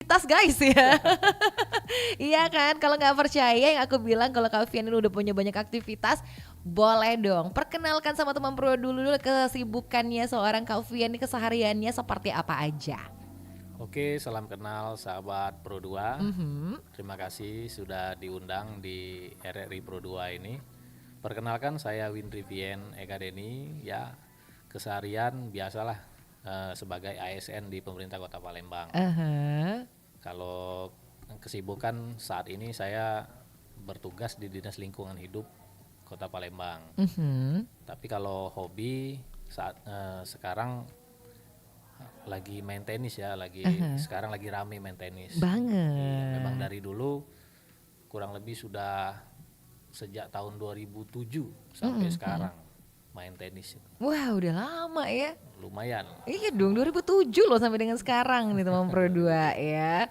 aktivitas guys ya. Iya kan, kalau nggak percaya yang aku bilang kalau Kak Vian ini udah punya banyak aktivitas, boleh dong perkenalkan sama teman Pro dulu kesibukannya seorang Kak Vian ini kesehariannya seperti apa aja. Oke, salam kenal sahabat Pro 2. Mhm. Terima kasih sudah diundang di RRI Pro 2 ini. Perkenalkan saya Windri Vien Eka Deni, ya keseharian biasalah sebagai ASN di pemerintah Kota Palembang. Aha. Kalau kesibukan saat ini saya bertugas di Dinas Lingkungan Hidup Kota Palembang. Mhm. Tapi kalau hobi saat sekarang lagi main tenis ya, sekarang lagi rame main tenis. Iya, memang Banget. dari dulu kurang lebih sudah sejak tahun 2007 sampai sekarang main tenis itu. Wah, udah lama ya. Lumayan. Iya dong, 2007 loh sampai dengan sekarang nih teman Pro 2 ya.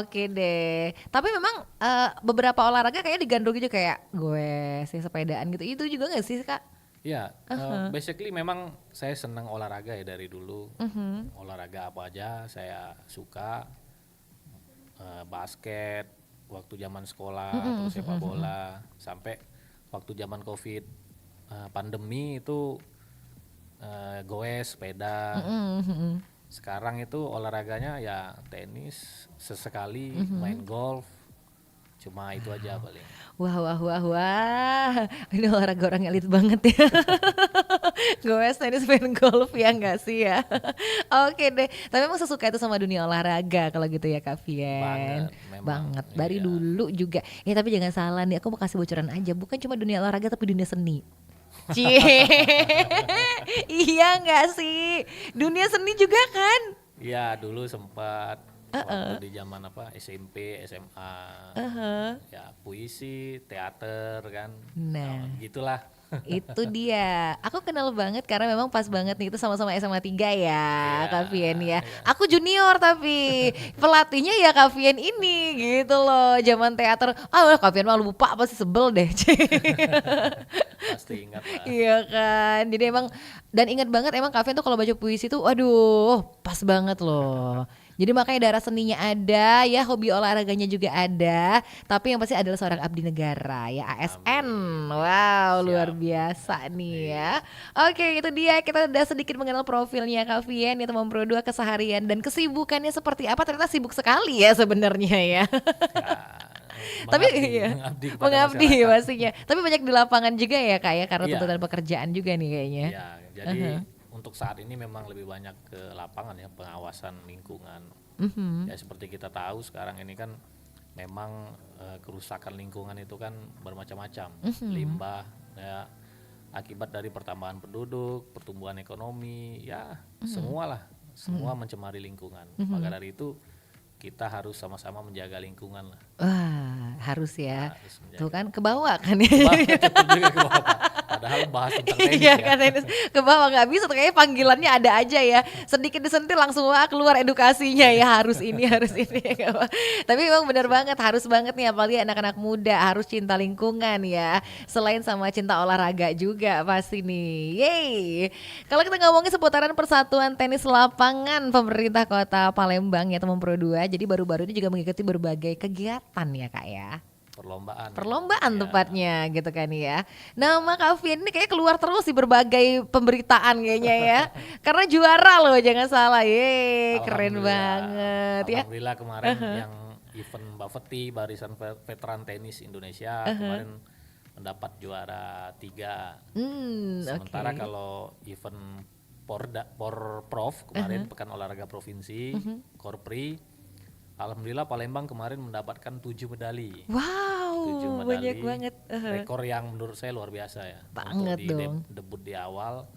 Oke deh. Tapi memang beberapa olahraga kayaknya digandrung juga kayak gue sih sepedaan gitu. Itu juga gak sih Kak? Ya, basically memang saya senang olahraga ya dari dulu. Olahraga apa aja saya suka. Basket waktu zaman sekolah, terus sepak bola, sampai waktu zaman Covid pandemi itu goes, sepeda. Sekarang itu olahraganya ya tenis, sesekali main golf, cuma itu aja paling. Wah, wah, wah, wah. Ini olahraga orang elit banget ya. Gue tenis main golf ya enggak sih ya. Oke deh. Tapi emang sesuka itu sama dunia olahraga kalau gitu ya Kak Vien. Banget, memang. Banget. Dari Iya. dulu juga. Ya tapi jangan salah nih. Aku mau kasih bocoran aja. Bukan cuma dunia olahraga tapi dunia seni. Cie. Iya enggak sih? Dunia seni juga kan? Iya, dulu sempat waktu di zaman apa SMP, SMA, ya puisi, teater kan, Nah, gitulah. itu dia. Aku kenal banget karena memang pas banget nih itu sama-sama SMA 3 ya, Iya, Kak Vien ya. iya. Aku junior tapi pelatihnya ya Kak Vien ini gitu loh. Zaman teater. Ah, Kak Vien mah lupa pasti sebel deh. Pasti ingat lah. Iya kan. Jadi emang dan ingat banget emang Kak Vien tuh kalau baca puisi tuh aduh, pas banget loh. Jadi makanya darah seninya ada, ya hobi olahraganya juga ada, tapi yang pasti adalah seorang abdi negara ya ASN. Wow, luar Siap. biasa nih Iya. ya. Oke, itu dia kita udah sedikit mengenal profilnya Kak Vien ya teman Pro 2 keseharian dan kesibukannya seperti apa. Ternyata sibuk sekali ya sebenarnya ya. Ya, Tapi mengabdi, iya, mengabdi kepada mengabdi masyarakat. pastinya. Tapi banyak di lapangan juga ya Kak ya karena Iya. tuntutan pekerjaan juga nih kayaknya. Iya, jadi untuk saat ini memang lebih banyak ke lapangan ya, pengawasan lingkungan. Ya seperti kita tahu sekarang ini kan memang kerusakan lingkungan itu kan bermacam-macam. Limbah ya, akibat dari pertambahan penduduk, pertumbuhan ekonomi, ya semualah, semua mencemari lingkungan. Maka dari itu kita harus sama-sama menjaga lingkungan lah. Wah, harus ya. Harus menjaga. Tuh kan kebawa kan ya. Wah, cepet juga ke Bapak. Padahal bahas tentang tenis Iya ya. kan tenis kebawa nggak bisa tuh kayaknya panggilannya ada aja ya. Sedikit disentil langsung wah keluar edukasinya ya harus ini harus ini ya nggak apa. Tapi memang benar banget harus banget nih apalagi anak-anak muda harus cinta lingkungan ya. Selain sama cinta olahraga juga pasti nih. Yeay. Kalau kita ngomongin seputaran Persatuan Tenis Lapangan Pemerintah Kota Palembang ya teman Pro 2. Jadi baru-baru ini juga mengikuti berbagai kegiatan ya Kak ya. Perlombaan. Perlombaan Ya. tepatnya gitu kan ya. Nama Kak Vien ini kayak keluar terus di berbagai pemberitaan kayaknya ya. Karena juara loh jangan salah. Yeay, keren Alhamdulillah. banget ya. Alhamdulillah kemarin yang event Bafeti Barisan Veteran Tenis Indonesia kemarin mendapat juara 3. Sementara Oke. kalau event Porprov kemarin Pekan Olahraga Provinsi Korpri, alhamdulillah Palembang kemarin mendapatkan 7 medali. 7 Wow, medali. banyak banget. Rekor yang menurut saya luar biasa ya. Banget Untuk di dong. debut di awal.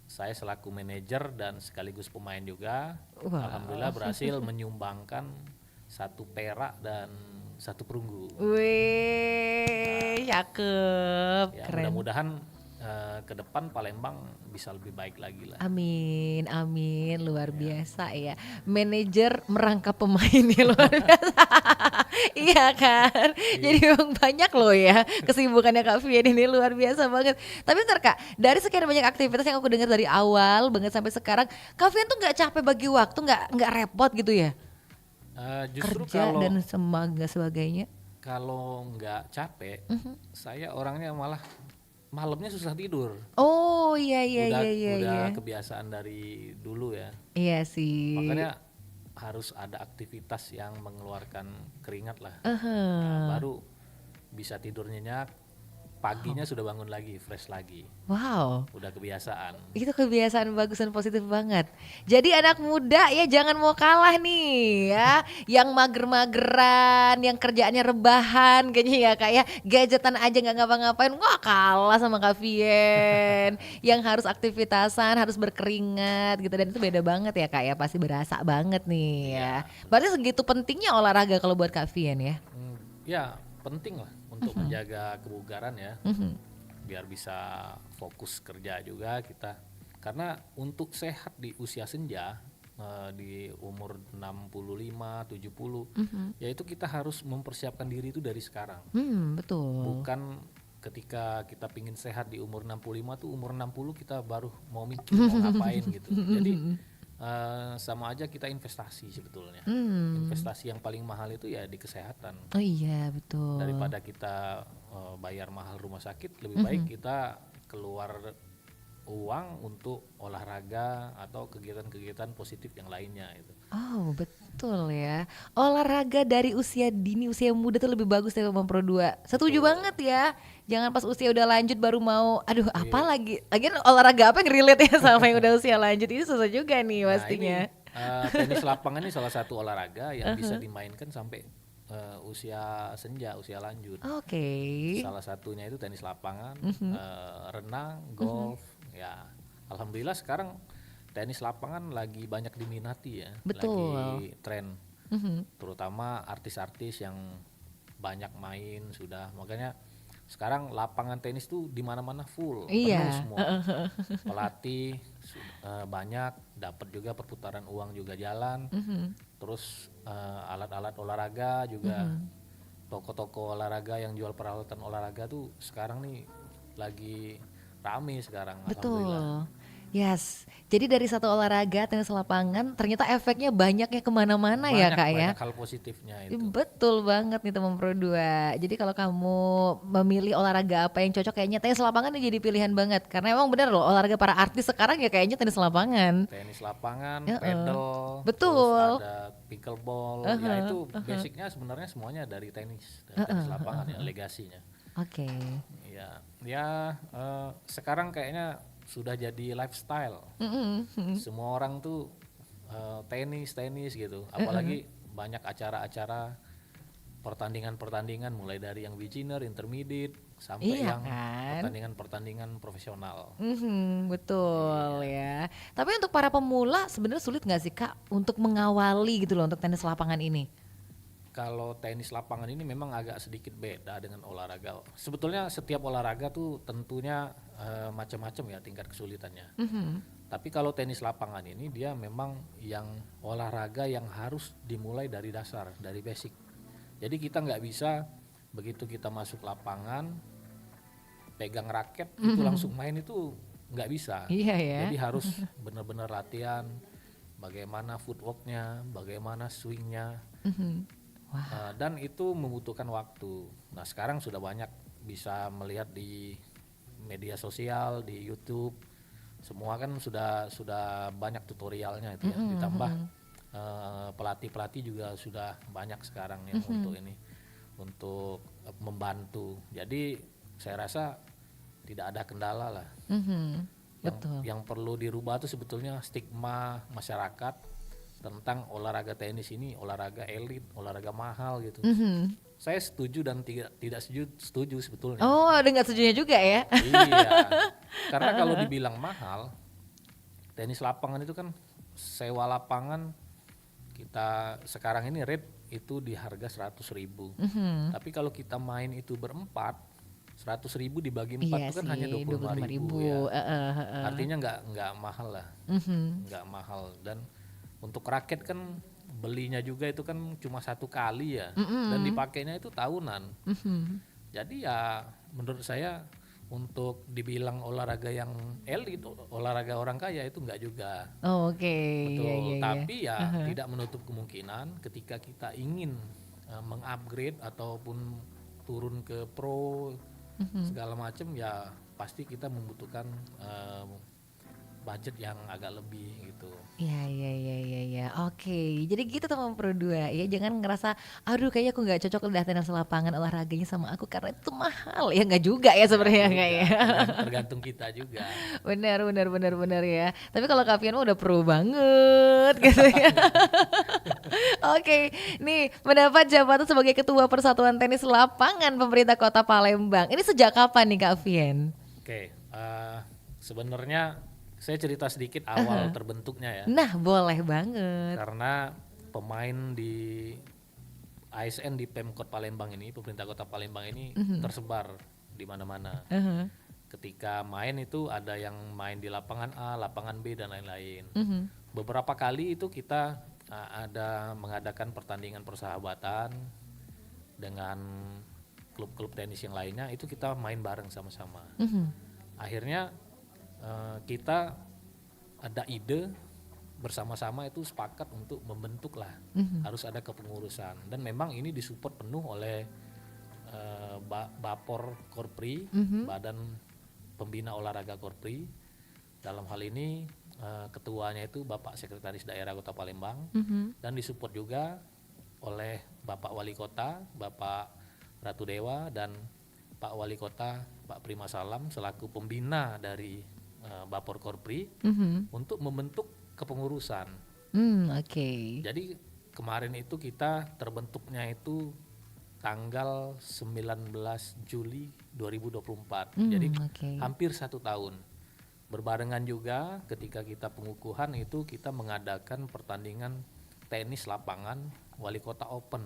Saya selaku manajer dan sekaligus pemain juga, Wah. alhamdulillah berhasil menyumbangkan 1 perak dan 1 perunggu. Wih, cakep, Ya, keren. mudah-mudahan ke depan Palembang bisa lebih baik lagi lah. Amin, amin, luar biasa ya. Manajer merangkap pemain ya luar biasa. Iya kan. Jadi memang banyak loh ya kesibukannya Kak Vian ini luar biasa banget. Tapi bentar Kak, dari sekian banyak aktivitas yang aku dengar dari awal banget sampai sekarang, Kak Vian tuh nggak capek bagi waktu, nggak repot gitu ya? Justru kerja dan sebagainya. kalau nggak capek, saya orangnya malah malamnya susah tidur. Oh iya iya Udah iya iya iya. udah kebiasaan dari dulu ya. Iya sih. Makanya harus ada aktivitas yang mengeluarkan keringat lah. Nah, Aha. baru bisa tidur nyenyak. Paginya sudah bangun lagi, fresh lagi. Wow. Udah kebiasaan. Itu kebiasaan bagus dan positif banget. Jadi anak muda ya jangan mau kalah nih ya. Yang mager-mageran, yang kerjaannya rebahan kayaknya ya kayak gadgetan aja nggak ngapa-ngapain. Wah kalah sama Kak Vien. Yang harus aktivitasan, harus berkeringat gitu. Dan itu beda banget ya Kak ya. Pasti berasa banget nih ya. Iya. Berarti segitu pentingnya olahraga kalau buat Kak Vien ya. Ya penting lah untuk menjaga kebugaran ya. Biar bisa fokus kerja juga kita. Karena untuk sehat di usia senja, di umur 65, 70, yaitu kita harus mempersiapkan diri itu dari sekarang. Betul. Bukan ketika kita pingin sehat di umur 65 tuh umur 60 kita baru mau mikir mau ngapain gitu. Jadi sama aja kita investasi sebetulnya. Investasi yang paling mahal itu ya di kesehatan. Oh iya betul. Daripada kita bayar mahal rumah sakit, lebih baik kita keluar uang untuk olahraga atau kegiatan-kegiatan positif yang lainnya itu. Oh betul ya. Olahraga dari usia dini, usia muda tuh lebih bagus dari nomor 2. Setuju Betul. banget ya. Jangan pas usia udah lanjut baru mau, aduh apa Iya. lagi. Lagian olahraga apa yang relate ya sama yang udah usia lanjut. Ini susah juga nih Nah pastinya. ini tenis lapangan ini salah satu olahraga yang bisa dimainkan sampai usia senja, usia lanjut. Oke. Salah satunya itu tenis lapangan, renang, golf. Ya, alhamdulillah sekarang tenis lapangan lagi banyak diminati ya, Betul. lagi tren. Terutama artis-artis yang banyak main sudah. Makanya sekarang lapangan tenis tuh di mana-mana full, penuh Iya. semua. Pelatih banyak, dapat juga perputaran uang juga jalan. Terus alat-alat olahraga juga, toko-toko olahraga yang jual peralatan olahraga tuh sekarang nih lagi rame sekarang, alhamdulillah. Betul. Yes. Jadi dari satu olahraga tenis lapangan ternyata efeknya banyaknya kemana-mana ya Kak ya. Banyak hal positifnya itu. Betul banget nih teman Pro 2. Jadi kalau kamu memilih olahraga apa yang cocok kayaknya tenis lapangan ini jadi pilihan banget. Karena emang bener loh olahraga para artis sekarang ya kayaknya tenis lapangan. Tenis lapangan, Heeh. pedal, Betul. terus ada pickleball, ya itu basicnya sebenarnya semuanya dari tenis lapangan ya legasinya. Oke. Ya, ya sekarang kayaknya sudah jadi lifestyle. Semua orang tuh tenis gitu. Apalagi banyak acara-acara pertandingan-pertandingan mulai dari yang beginner, intermediate sampai Iya yang kan? pertandingan-pertandingan profesional. Betul ya. Tapi untuk para pemula sebenarnya sulit nggak sih Kak untuk mengawali gitu loh untuk tenis lapangan ini? Kalau tenis lapangan ini memang agak sedikit beda dengan olahraga. Sebetulnya setiap olahraga tuh tentunya macam-macam ya tingkat kesulitannya. Tapi kalau tenis lapangan ini dia memang yang olahraga yang harus dimulai dari dasar, dari basic. Jadi kita nggak bisa begitu kita masuk lapangan, pegang raket itu langsung main itu nggak bisa. Iya ya. Jadi harus benar-benar latihan, bagaimana footworknya, bagaimana swingnya. Dan itu membutuhkan waktu. Nah sekarang sudah banyak bisa melihat di media sosial, di YouTube, semua kan sudah banyak tutorialnya itu ya. Ditambah pelatih-pelatih juga sudah banyak sekarang yang untuk membantu. Jadi saya rasa tidak ada kendala lah. Betul. Yang perlu dirubah itu sebetulnya stigma masyarakat tentang olahraga tenis ini olahraga elit, olahraga mahal gitu. Saya setuju dan tidak setuju sebetulnya. Oh, ada nggak setujunya juga ya? Iya. Karena kalau dibilang mahal, tenis lapangan itu kan sewa lapangan kita sekarang ini rate itu di harga 100.000. Tapi kalau kita main itu berempat, 100.000 dibagi 4 Iya itu kan sih, hanya 25.000 ya. Artinya nggak mahal lah, nggak mahal. Dan untuk raket kan belinya juga itu kan cuma satu kali ya, dan dipakainya itu tahunan. Jadi ya menurut saya untuk dibilang olahraga yang elit, olahraga orang kaya itu enggak juga. Oh, oke, Betul, iya iya iya. tapi ya tidak menutup kemungkinan ketika kita ingin mengupgrade ataupun turun ke pro segala macam, ya pasti kita membutuhkan budget yang agak lebih gitu. Iya iya iya iya iya. Oke, jadi gitu teman Pro 2 ya. Jangan ngerasa aduh kayaknya aku nggak cocok udah tenis lapangan olahraganya sama aku karena itu mahal. Ya nggak juga ya sebenarnya Juga, nggak ya. tergantung kita juga. Benar benar benar benar ya. Tapi kalau Kak Fian mah udah pro banget gitu ya. Oke, nih mendapat jabatan sebagai Ketua Persatuan Tenis Lapangan Pemerintah Kota Palembang. Ini sejak kapan nih Kak Fian? Oke, sebenarnya saya cerita sedikit awal terbentuknya ya. Nah, boleh banget. Karena pemain di ASN di Pemkot Palembang ini, pemerintah Kota Palembang ini tersebar di mana-mana. Ketika main itu ada yang main di lapangan A, lapangan B dan lain-lain. Beberapa kali itu kita ada mengadakan pertandingan persahabatan dengan klub-klub tenis yang lainnya, itu kita main bareng sama-sama. Akhirnya kita ada ide bersama-sama itu sepakat untuk membentuk lah, harus ada kepengurusan, dan memang ini disupport penuh oleh Bapor Korpri, Badan Pembina Olahraga Korpri. Dalam hal ini ketuanya itu Bapak Sekretaris Daerah Kota Palembang, dan disupport juga oleh Bapak Wali Kota, Bapak Ratu Dewa, dan Pak Wali Kota Pak Prima Salam selaku pembina dari Bapor Korpri untuk membentuk kepengurusan. Oke. Jadi kemarin itu kita terbentuknya itu tanggal 19 Juli 2024. Jadi hampir 1 tahun. Berbarengan juga ketika kita pengukuhan itu kita mengadakan pertandingan tenis lapangan Wali Kota Open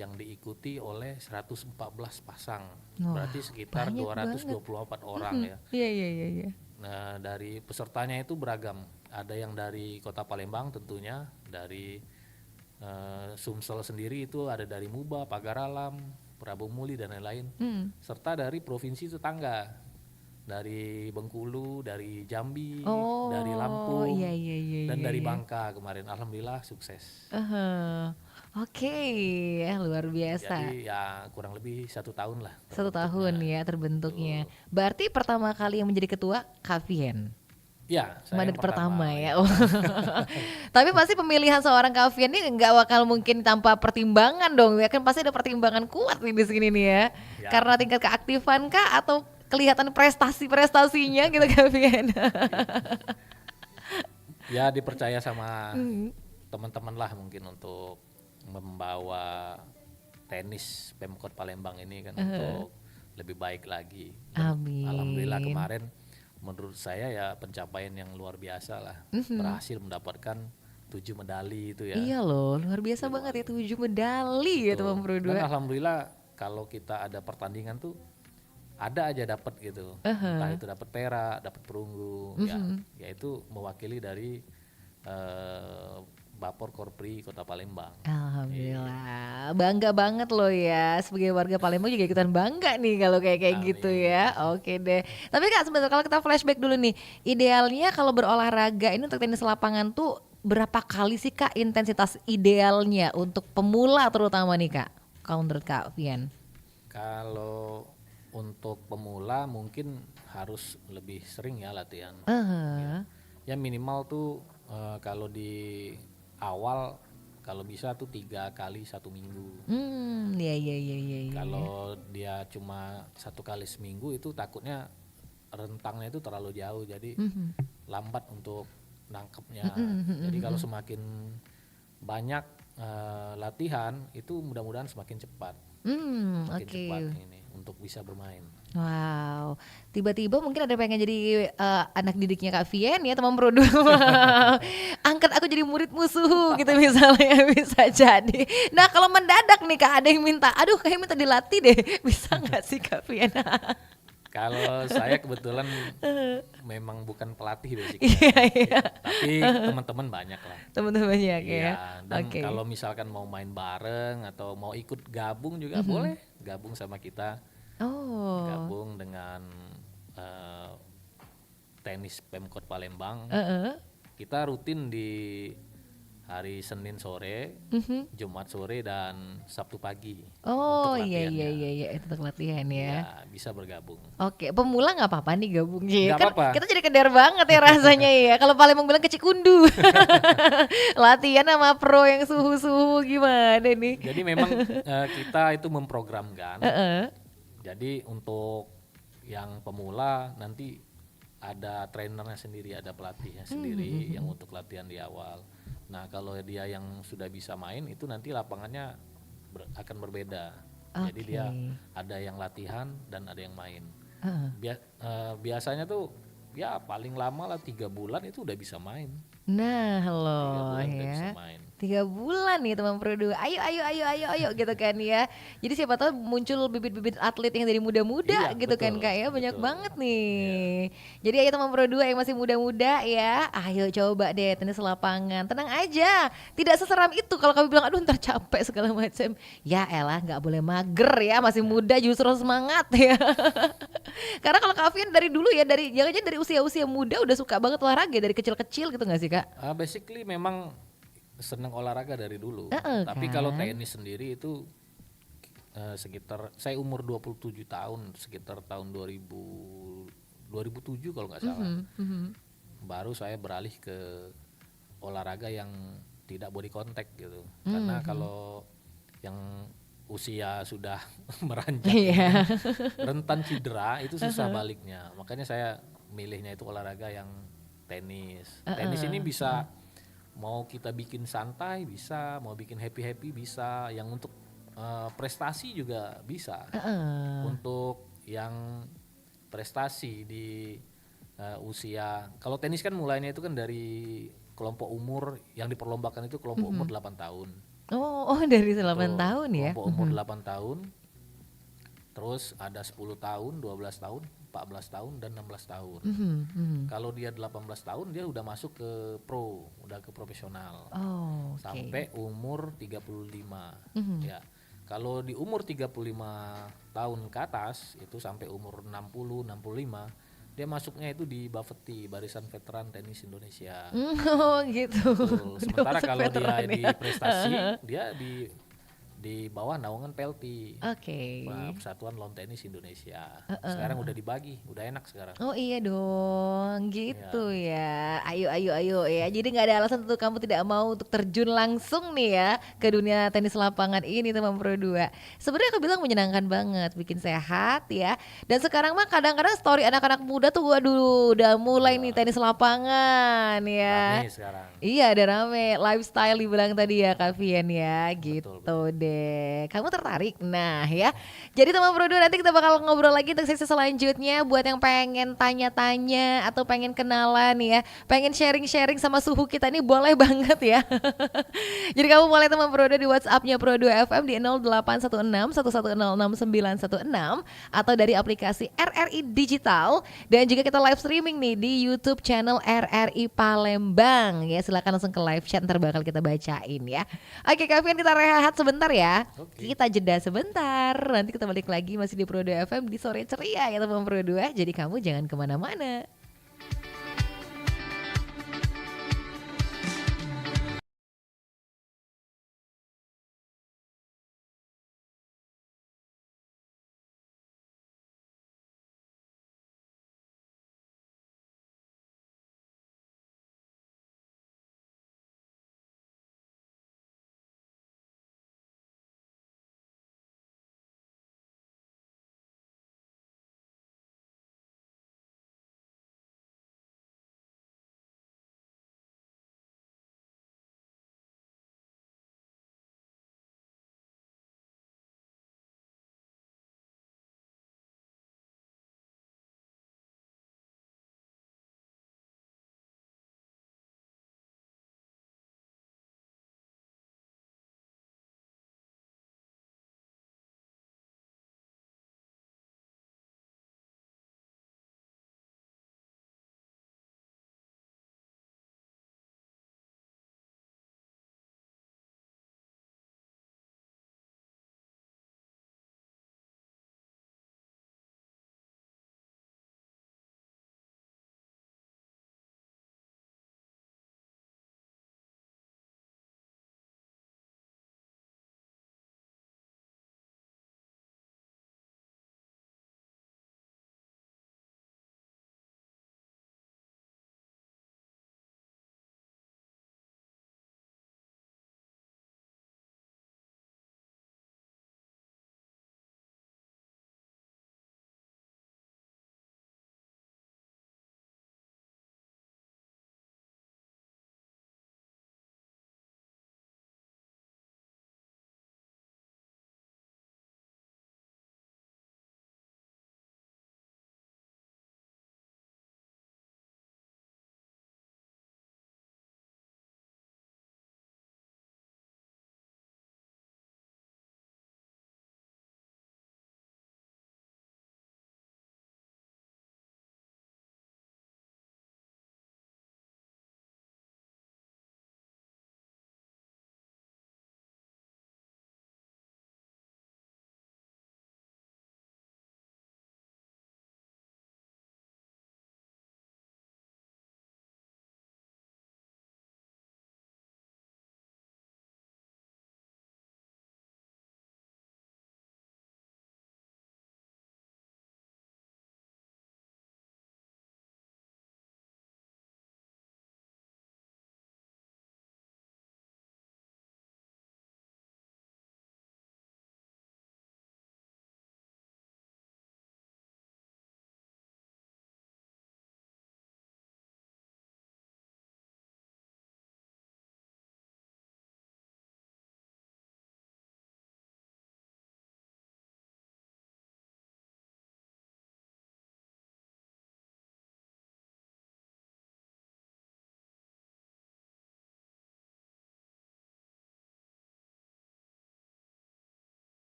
yang diikuti oleh 114 pasang. Berarti sekitar 224 orang ya. Iya iya iya iya. Nah, dari pesertanya itu beragam. Ada yang dari Kota Palembang tentunya, dari Sumsel sendiri itu ada dari Muba, Pagaralam, Prabu Muli dan lain-lain. Serta dari provinsi tetangga. Dari Bengkulu, dari Jambi, dari Lampung, dan dari Bangka kemarin. Alhamdulillah sukses. Oke, luar biasa. Jadi ya kurang lebih 1 tahun lah. 1 tahun ya terbentuknya. Berarti pertama kali yang menjadi ketua Kak Fian. Ya, saya Mandat yang pertama ya. Tapi pasti pemilihan seorang Kak Fian ini nggak bakal mungkin tanpa pertimbangan dong. Ya kan pasti ada pertimbangan kuat nih di sini nih ya. Karena tingkat keaktifan kah atau kelihatan prestasinya gitu Kak Fian? Ya dipercaya sama teman-teman lah mungkin untuk membawa tenis Pemkot Palembang ini kan untuk lebih baik lagi. Amin. Alhamdulillah kemarin menurut saya ya pencapaian yang luar biasa lah. Berhasil mendapatkan 7 medali itu ya. Iya loh, luar biasa banget ya 7 medali ya teman Pro 2. Dan alhamdulillah kalau kita ada pertandingan tuh ada aja dapat gitu. Entah itu dapat perak, dapat perunggu, ya itu mewakili dari Bapor Korpri Kota Palembang. Alhamdulillah, bangga banget loh ya, sebagai warga Palembang juga ikutan bangga nih kalau kayak gitu ya. Oke deh. Tapi Kak sebentar, kalau kita flashback dulu nih, idealnya kalau berolahraga ini untuk tenis lapangan tuh berapa kali sih Kak intensitas idealnya untuk pemula terutama nih Kak? Kalau menurut Kak Fian? Kalau untuk pemula mungkin harus lebih sering ya latihan. Ya minimal tuh kalau di awal kalau bisa tuh 3 kali 1 minggu. Iya. Kalau dia cuma 1 kali seminggu itu takutnya rentangnya itu terlalu jauh, jadi lambat untuk nangkepnya. Jadi kalau semakin banyak latihan itu mudah-mudahan semakin cepat. Semakin cepat ini untuk bisa bermain. Wow, tiba-tiba mungkin ada pengen jadi anak didiknya Kak Fian ya teman Pro 2. Angkat aku jadi murid musuh gitu misalnya, bisa jadi. Nah kalau mendadak nih Kak ada yang minta, aduh kayak minta dilatih deh, bisa nggak sih Kak Fian? Kalau saya kebetulan memang bukan pelatih basicnya, tapi teman-teman banyak lah. Teman-teman banyak ya. Dan kalau misalkan mau main bareng atau mau ikut gabung juga boleh gabung sama kita. Oh. gabung dengan eh, tenis Pemkot Palembang. Heeh. Kita rutin di hari Senin sore, Mhm. Jumat sore, dan Sabtu pagi Oh, untuk iya iya iya latihannya. iya, itu untuk latihan ya. Iya, bisa bergabung. Oke, pemula nggak apa-apa nih gabung ya. Nggak Kan apa-apa. kita jadi kedar banget ya rasanya ya. Kalau Palembang bilang kecikundu. Latihan sama pro yang suhu-suhu gimana nih? Jadi memang kita itu memprogramkan. Heeh. Jadi untuk yang pemula nanti ada trainernya sendiri, ada pelatihnya sendiri yang untuk latihan di awal. Nah, kalau dia yang sudah bisa main itu nanti lapangannya akan berbeda. Jadi Oke. dia ada yang latihan dan ada yang main. Heeh. Biasanya tuh ya paling lama lah 3 bulan itu udah bisa main. Nah, 3 loh bulan udah bisa ya. main. 3 bulan nih teman Pro 2. Ayo, ayo, ayo, ayo, ayo gitu kan ya. Jadi siapa tahu muncul bibit-bibit atlet yang dari muda-muda Iya, gitu kan betul, Kak ya. Banyak betul. banget Iya. nih. Jadi ayo teman Pro 2 yang masih muda-muda ya. Ayo coba deh tenis lapangan. Tenang aja. Tidak seseram itu kalau kamu bilang aduh ntar capek segala macam. Ya elah nggak boleh mager ya. Masih muda justru harus semangat ya. Karena kalau Kak Alfian dari dulu ya dari jangan-jangan dari usia-usia muda udah suka banget olahraga dari kecil-kecil gitu nggak sih Kak? Basically memang senang olahraga dari dulu. Heeh, Tapi kalau kan? tenis sendiri itu sekitar saya umur 27 tahun, sekitar tahun 2007 kalau nggak salah. Baru saya beralih ke olahraga yang tidak body contact gitu. Karena kalau yang usia sudah meranjak ini Iya. kan rentan cedera itu susah baliknya. Makanya saya milihnya itu olahraga yang tenis. Tenis ini bisa mau kita bikin santai bisa, mau bikin happy-happy bisa, yang untuk prestasi juga bisa. Heeh. Untuk yang prestasi di usia, kalau tenis kan mulainya itu kan dari kelompok umur yang diperlombakan itu kelompok umur 8 tahun. Oh, oh dari 8 Betul, tahun ya? kelompok umur 8 tahun, terus ada 10 tahun, 12 tahun, 14 tahun, dan 16 tahun. Kalau dia 18 tahun dia udah masuk ke pro, udah ke profesional. Oh, oke. Sampai umur 35. Ya. Kalau di umur 35 tahun ke atas itu sampai umur 60, 65 dia masuknya itu di Bafeti, Barisan Veteran Tenis Indonesia. Oh gitu. Betul. Udah Sementara masuk kalau dia veteran di ya. prestasi dia di bawah naungan PLT, Oke. Persatuan Lawn Tenis Indonesia. Sekarang udah dibagi, udah enak sekarang. Oh iya dong, gitu Ya. ya. Ayo, ayo, ayo ya. Jadi nggak ada alasan untuk kamu tidak mau untuk terjun langsung nih ya ke dunia tenis lapangan ini teman Pro 2. Sebenarnya aku bilang menyenangkan banget, bikin sehat ya. Dan sekarang mah kadang-kadang story anak-anak muda tuh waduh udah mulai nih Iya. tenis lapangan ya. Rame sekarang. Iya ada rame, lifestyle dibilang tadi ya Kak Vian ya, Betul, gitu betul. deh. Kamu tertarik? Nah ya, jadi teman Bro 2 nanti kita bakal ngobrol lagi untuk sesi selanjutnya. Buat yang pengen tanya-tanya atau pengen kenalan ya, pengen sharing-sharing sama suhu kita ini boleh banget ya. Jadi kamu boleh teman Bro 2 di WhatsApp-nya Pro 2 FM di 0816 116916 atau dari aplikasi RRI Digital dan juga kita live streaming nih di YouTube channel RRI Palembang ya. Silakan langsung ke live chat ntar bakal kita bacain ya. Oke Kak Fian kita rehat sebentar ya. Oke. Kita jeda sebentar. Nanti kita balik lagi masih di Pro 2 FM di sore ceria ya teman Pro 2. Jadi kamu jangan kemana-mana.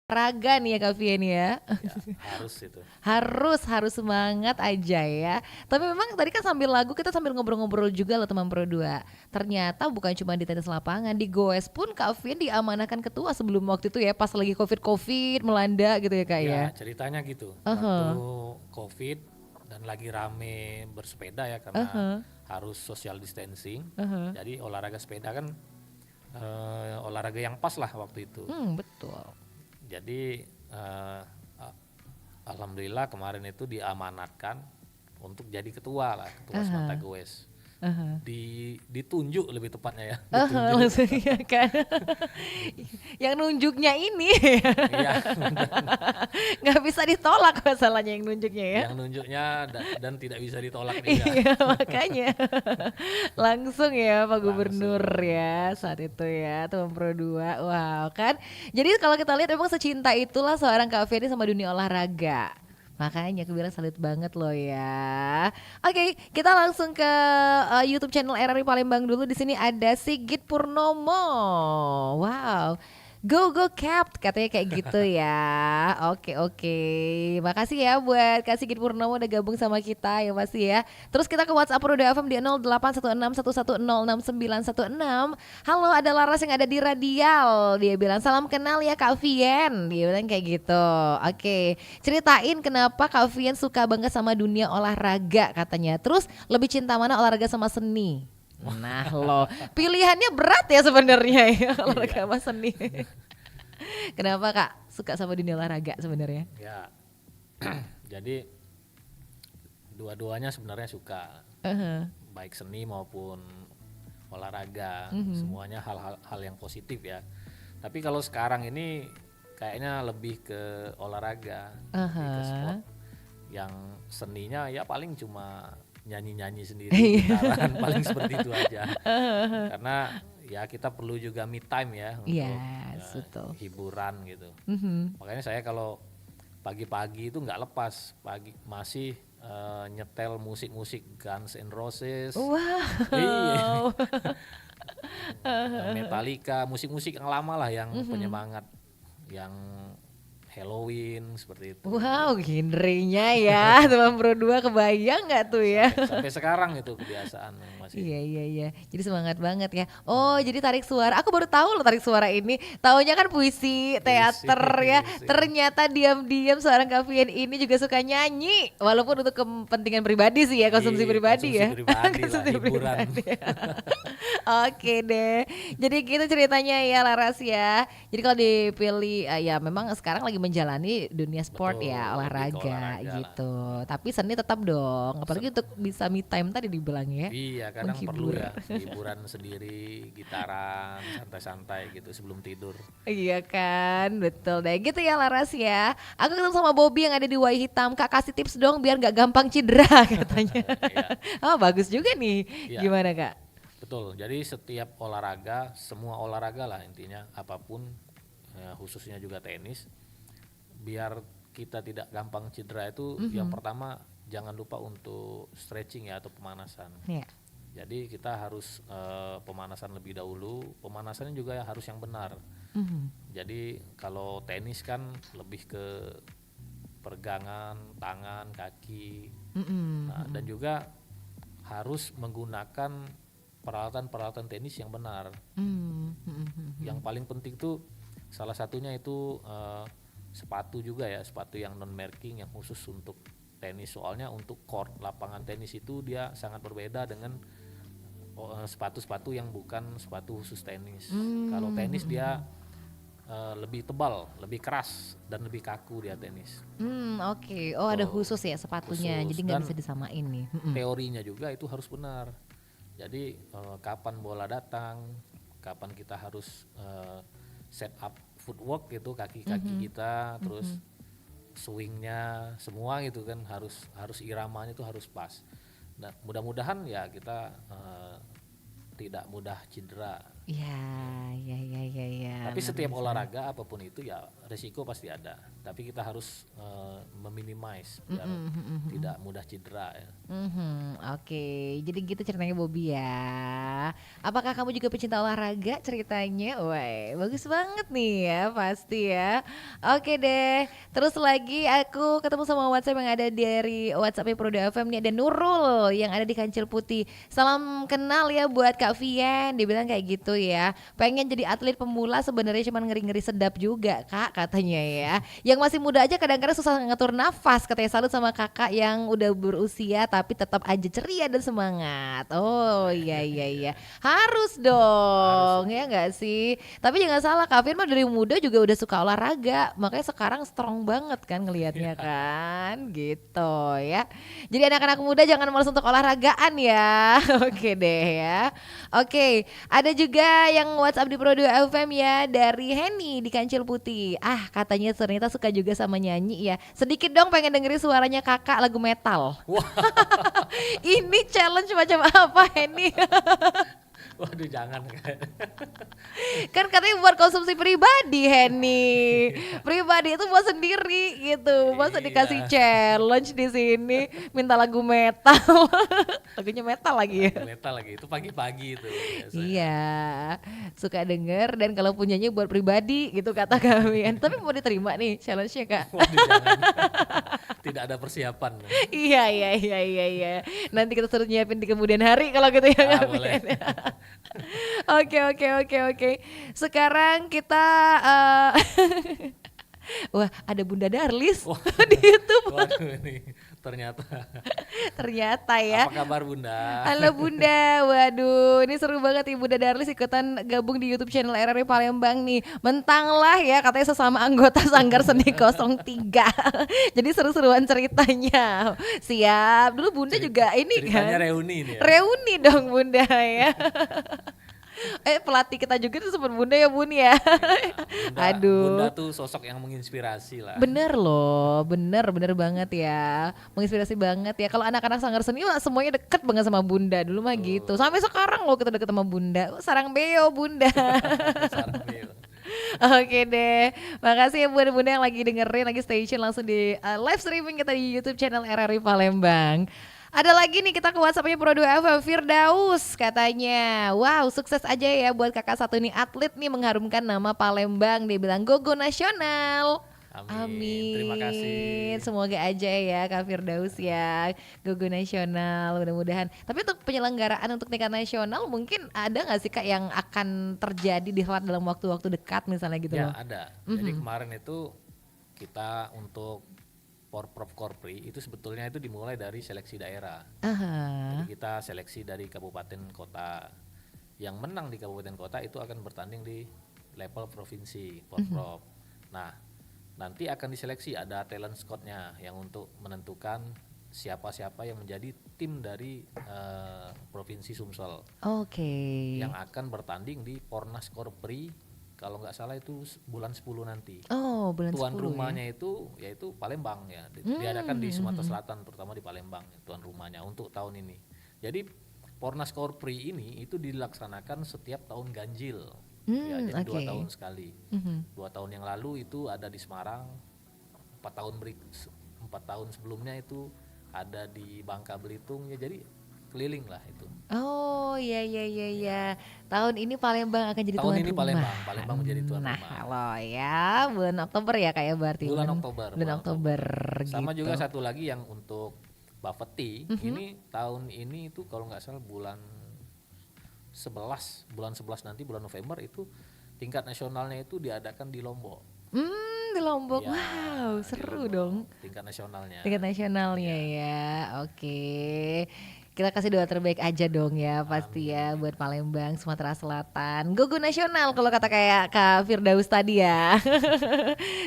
Raga nih ya Kak Vian ya. Ya, harus itu. Harus semangat aja ya. Tapi memang tadi kan sambil lagu kita sambil ngobrol-ngobrol juga loh teman Pro 2. Ternyata bukan cuma di tenis lapangan, di goes pun Kak Vian diamanahkan ketua sebelum waktu itu ya, pas lagi Covid melanda gitu ya Kak ya. Ya, ceritanya gitu. Uh-huh. Waktu COVID dan lagi rame bersepeda ya karena harus social distancing. Jadi olahraga sepeda kan olahraga yang pas lah waktu itu. Betul. Jadi alhamdulillah kemarin itu diamanatkan untuk jadi ketua lah, ketua Semata Goes. Ditunjuk lebih tepatnya ya. Langsung ya kan. Yang nunjuknya ini Iya, nggak bisa ditolak masalahnya yang nunjuknya ya. yang nunjuknya dan tidak bisa ditolak juga. Iya makanya langsung ya Pak Gubernur ya saat itu ya teman Pro 2. Wow kan. Jadi kalau kita lihat emang secinta itulah seorang Kak Ferry sama dunia olahraga. Makanya aku bilang salut banget loh ya. Oke, kita langsung ke YouTube channel RRI Palembang dulu. Di sini ada Sigit Purnomo. Wow. Go go Capt katanya kayak gitu ya. Oke. Makasih ya buat Kak Sigit Purnomo udah gabung sama kita ya masih ya. Terus kita ke WhatsApp Roda FM di 081611060916. Halo, ada Laras yang ada di Radial. Dia bilang salam kenal ya Kak Vien. Dia bilang kayak gitu. Oke. Ceritain kenapa Kak Vien suka banget sama dunia olahraga katanya. Terus lebih cinta mana olahraga sama seni? Nah loh, pilihannya berat ya sebenarnya ya olahraga sama seni. Kenapa Kak suka sama dunia olahraga sebenarnya? Ya, jadi dua-duanya sebenarnya suka, baik seni maupun olahraga, semuanya hal yang positif ya. Tapi kalau sekarang ini kayaknya lebih ke olahraga, lebih ke sport. Yang seninya ya paling cuma nyanyi-nyanyi sendiri, gitaran, paling seperti itu aja. Karena ya kita perlu juga me time ya untuk hiburan gitu. Makanya saya kalau pagi-pagi itu nggak lepas, pagi masih nyetel musik-musik Guns N' Roses, Wow. Metallica, musik-musik yang lama lah yang penyemangat, yang Halloween seperti itu. Wow, genrenya ya teman Pro 2 kebayang nggak tuh ya? Sampai sekarang itu kebiasaan masih. Iya. Jadi semangat banget ya. Oh, jadi tarik suara. Aku baru tahu loh tarik suara ini. Taunya kan puisi, teater ya. Ternyata diam-diam seorang Kak Vian ini juga suka nyanyi. Walaupun untuk kepentingan pribadi sih ya, konsumsi pribadi ya. Konsumsi pribadi lah, Oke deh. Jadi gitu ceritanya ya Laras ya. Jadi kalau dipilih ya memang sekarang lagi menjalani dunia sport. Betul, ya olahraga gitu lah. Tapi seni tetap dong, apalagi untuk bisa me time tadi dibilang ya. Iya kadang perlu ya hiburan sendiri, gitaran, santai-santai gitu sebelum tidur. Iya kan, betul deh gitu ya Laras ya. Aku ketemu sama Bobby yang ada di Wai Hitam. Kak kasih tips dong biar gak gampang cedera katanya. Oh bagus juga nih, gimana Kak? Betul, jadi setiap olahraga, semua olahraga lah intinya apapun, khususnya juga tenis, biar kita tidak gampang cedera itu yang pertama jangan lupa untuk stretching ya atau pemanasan. Jadi kita harus pemanasan lebih dahulu, pemanasannya juga harus yang benar. Jadi kalau tenis kan lebih ke pergangan tangan, kaki, dan juga harus menggunakan peralatan-peralatan tenis yang benar. Yang paling penting tuh salah satunya itu sepatu juga ya, sepatu yang non marking yang khusus untuk tenis. Soalnya untuk court lapangan tenis itu dia sangat berbeda dengan sepatu-sepatu yang bukan sepatu khusus tenis. Kalau tenis dia lebih tebal, lebih keras dan lebih kaku dia tenis. Oke. Oh ada khusus ya sepatunya, khusus. Jadi nggak bisa disamain nih. Teorinya juga itu harus benar. Jadi kapan bola datang, kapan kita harus set up footwork gitu kaki-kaki kita, terus swingnya semua gitu kan harus iramanya itu harus pas. Nah mudah-mudahan ya kita tidak mudah cedera Iya, iya, iya, iya, iya, Tapi luar setiap biasa. olahraga apapun itu ya resiko pasti ada. Tapi kita harus meminimais biar tidak mudah cedera ya. Oke, jadi gitu ceritanya Bobby ya. Apakah kamu juga pecinta olahraga ceritanya? Wah, bagus banget nih ya, pasti ya. Oke deh, terus lagi aku ketemu sama WhatsApp yang ada dari WhatsApp Prodo FM nih, ada Nurul yang ada di Kancil Putih. Salam kenal ya buat Kak Vian, dia bilang kayak gitu ya. Pengen jadi atlet pemula sebenarnya cuman ngeri-ngeri sedap juga Kak katanya ya. Yang masih muda aja kadang-kadang susah ngatur nafas, katanya salut sama kakak yang udah berusia tapi tetap aja ceria dan semangat. Oh iya iya iya, harus Harus dong itu. ya nggak sih. Tapi jangan salah, Kak Firman dari muda juga udah suka olahraga, makanya sekarang strong banget kan ngelihatnya kan gitu ya. Jadi anak-anak muda jangan malas untuk olahragaan ya. Oke deh ya. Oke, ada juga yang WhatsApp di Pro 2 FM ya, dari Henny di Kancil Putih. Ah, katanya ternyata suka juga sama nyanyi ya. Sedikit dong pengen dengerin suaranya kakak lagu metal. Wah, Ini challenge macam apa Henny? waduh jangan. Kan katanya buat konsumsi pribadi Henny. Pribadi itu buat sendiri gitu. Masa dikasih Iya, challenge di sini minta lagu metal. Lagunya metal lagi ya. lagu metal lagi itu pagi-pagi itu biasa. Iya, suka denger dan kalau punyanya buat pribadi gitu kata kami. Tapi mau diterima nih challenge-nya Kak. Waduh jangan. Tidak ada persiapan. Iya, iya, iya, iya, iya. Nanti kita suruh nyiapin di kemudian hari kalau gitu ya Ah, Kak boleh. Fian. Oke, oke, oke, oke. Sekarang kita wah, ada Bunda Darlis Wah, di YouTube waduh ini ternyata. ternyata ya. Apa kabar Bunda? Halo Bunda, waduh ini seru banget nih Bunda Darlis ikutan gabung di YouTube channel RRI Palembang nih. Mentanglah ya katanya sesama anggota Sanggar Seni 03. Jadi seru-seruan ceritanya. Siap, dulu Bunda juga ini Ceritanya kan. reuni nih ya. Reuni dong Bunda ya. Pelatih kita juga tuh sebut Bunda ya Bun ya. Bunda Aduh. tuh sosok yang menginspirasi lah. Bener loh, bener bener banget ya, menginspirasi banget ya. Kalau anak-anak Sanggar Seni mah semuanya deket banget sama Bunda dulu mah gitu. Tuh, Sampai sekarang loh kita deket sama Bunda. Sarang beo Bunda. Sarmil. Oke deh, makasih ya Bunda-Bunda yang lagi dengerin, lagi stay tune langsung di live streaming kita di YouTube channel RRI Palembang. Ada lagi nih kita ke WhatsAppnya Pro 2 FM, Firdaus katanya, wow sukses aja ya buat kakak satu nih atlet nih mengharumkan nama Palembang. Dia bilang go nasional. Amin. Terima kasih. Semoga aja ya Kak Firdaus ya, go nasional mudah-mudahan. Tapi untuk penyelenggaraan untuk tingkat nasional mungkin ada nggak sih Kak yang akan terjadi di dalam waktu-waktu dekat misalnya gitu Ya loh? ada. Jadi kemarin itu kita untuk Porprov Korpri itu sebetulnya itu dimulai dari seleksi daerah. Aha. Jadi kita seleksi dari kabupaten kota. Yang menang di kabupaten kota itu akan bertanding di level provinsi Porprov. Nah, nanti akan diseleksi ada talent scout-nya yang untuk menentukan siapa-siapa yang menjadi tim dari provinsi Sumsel Oke. yang akan bertanding di Pornas Korpri kalau nggak salah itu bulan 10 nanti. Oh, bulan Tuan 10 ya. rumahnya itu yaitu Palembang ya. Diadakan di Sumatera Selatan terutama di Palembang tuan rumahnya untuk tahun ini. Jadi Pornas Korpri ini itu dilaksanakan setiap tahun ganjil. Ya, jadi 2 Oke. tahun sekali. 2 tahun yang lalu itu ada di Semarang. 4 tahun sebelumnya itu ada di Bangka Belitung ya, jadi keliling lah itu. Oh iya iya iya iya. Tahun ini Palembang akan jadi Tahun tuan ini rumah. Palembang menjadi tuan Nah, rumah. kalau ya bulan Oktober ya kayak berarti Bulan Oktober. Bulan Oktober Sama gitu. juga satu lagi yang untuk Bapeti, ini tahun ini itu kalau nggak salah bulan 11 nanti bulan November itu tingkat nasionalnya itu diadakan di Lombok. Di Lombok. Ya, Wow, di seru Lombok, dong. tingkat nasionalnya. Tingkat nasionalnya ya. Oke. Kita kasih doa terbaik aja dong ya pasti ya buat Palembang, Sumatera Selatan. Go nasional kalau kata kayak Kak Firdaus tadi ya.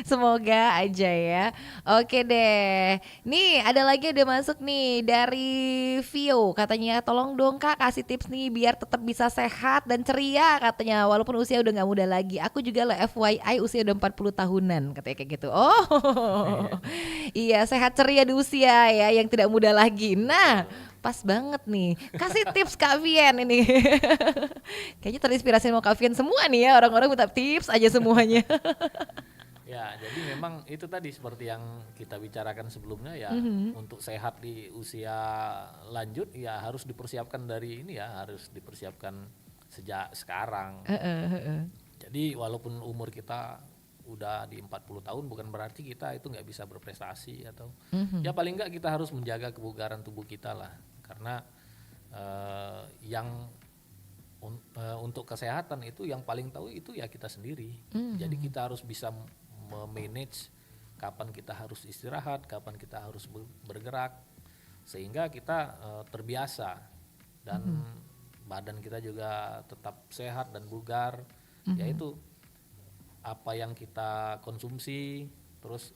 Semoga aja ya. Oke deh. Nih ada lagi udah masuk nih dari Vio. Katanya tolong dong Kak kasih tips nih biar tetap bisa sehat dan ceria katanya. Walaupun usia udah gak muda lagi. Aku juga lah FYI usia udah 40 tahunan katanya kayak gitu. Oh iya sehat ceria di usia ya yang tidak muda lagi. Nah Pas banget nih. Kasih tips Kak Vian ini. Kayaknya terinspirasi sama Kak Vian semua nih ya, orang-orang minta tips aja semuanya. Ya, jadi memang itu tadi seperti yang kita bicarakan sebelumnya ya, untuk sehat di usia lanjut ya harus dipersiapkan dari ini ya, harus dipersiapkan sejak sekarang. Jadi walaupun umur kita udah di 40 tahun bukan berarti kita itu nggak bisa berprestasi atau ya paling nggak kita harus menjaga kebugaran tubuh kita lah, karena untuk kesehatan itu yang paling tahu itu ya kita sendiri. Jadi kita harus bisa memanage kapan kita harus istirahat, kapan kita harus bergerak, sehingga kita terbiasa dan badan kita juga tetap sehat dan bugar. Yaitu apa yang kita konsumsi, terus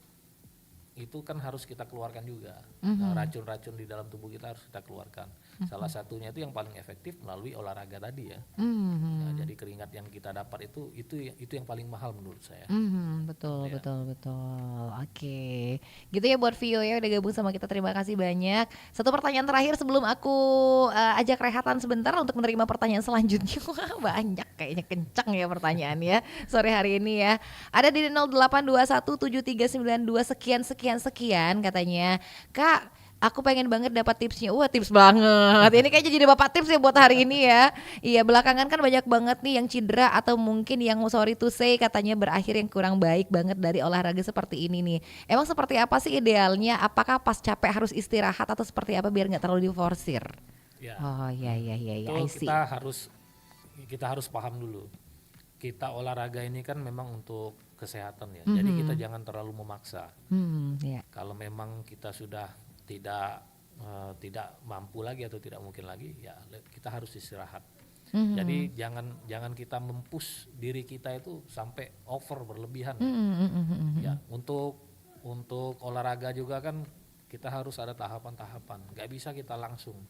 itu kan harus kita keluarkan juga. Racun-racun di dalam tubuh kita harus kita keluarkan. Salah satunya itu yang paling efektif melalui olahraga tadi ya. Ya, jadi keringat yang kita dapat itu yang paling mahal menurut saya. Betul, Ya. betul. Oke. Gitu ya buat Vio ya udah gabung sama kita. Terima kasih banyak. Satu pertanyaan terakhir sebelum aku ajak rehatan sebentar untuk menerima pertanyaan selanjutnya. Wah, banyak kayaknya, kencang ya pertanyaannya sore hari ini ya. Ada di 08217392 sekian katanya. Kak, aku pengen banget dapat tipsnya. Wah, tips banget. Ini kayaknya jadi bapak tips ya buat hari ini ya. Iya, belakangan kan banyak banget nih yang cedera atau mungkin yang sorry to say katanya berakhir yang kurang baik banget dari olahraga seperti ini nih. Emang seperti apa sih idealnya? Apakah pas capek harus istirahat atau seperti apa biar nggak terlalu diforsir? Ya. Oh iya, Itu I see. kita harus paham dulu. Kita olahraga ini kan memang untuk kesehatan ya. Jadi kita jangan terlalu memaksa. Ya. Kalau memang kita sudah tidak mampu lagi atau tidak mungkin lagi, ya kita harus istirahat. Jadi jangan kita mempush diri kita itu sampai over berlebihan. Ya, untuk olahraga juga kan kita harus ada tahapan-tahapan. Nggak bisa kita langsung.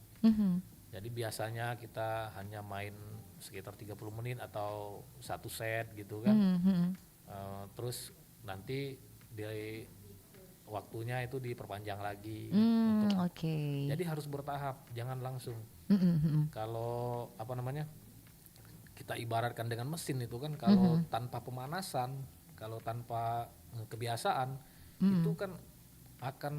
Jadi biasanya kita hanya main sekitar 30 menit atau 1 set gitu kan. Terus nanti dari waktunya itu diperpanjang lagi. Oke. Jadi harus bertahap, jangan langsung. Kalau kita ibaratkan dengan mesin itu kan, kalau tanpa pemanasan, kalau tanpa kebiasaan, itu kan akan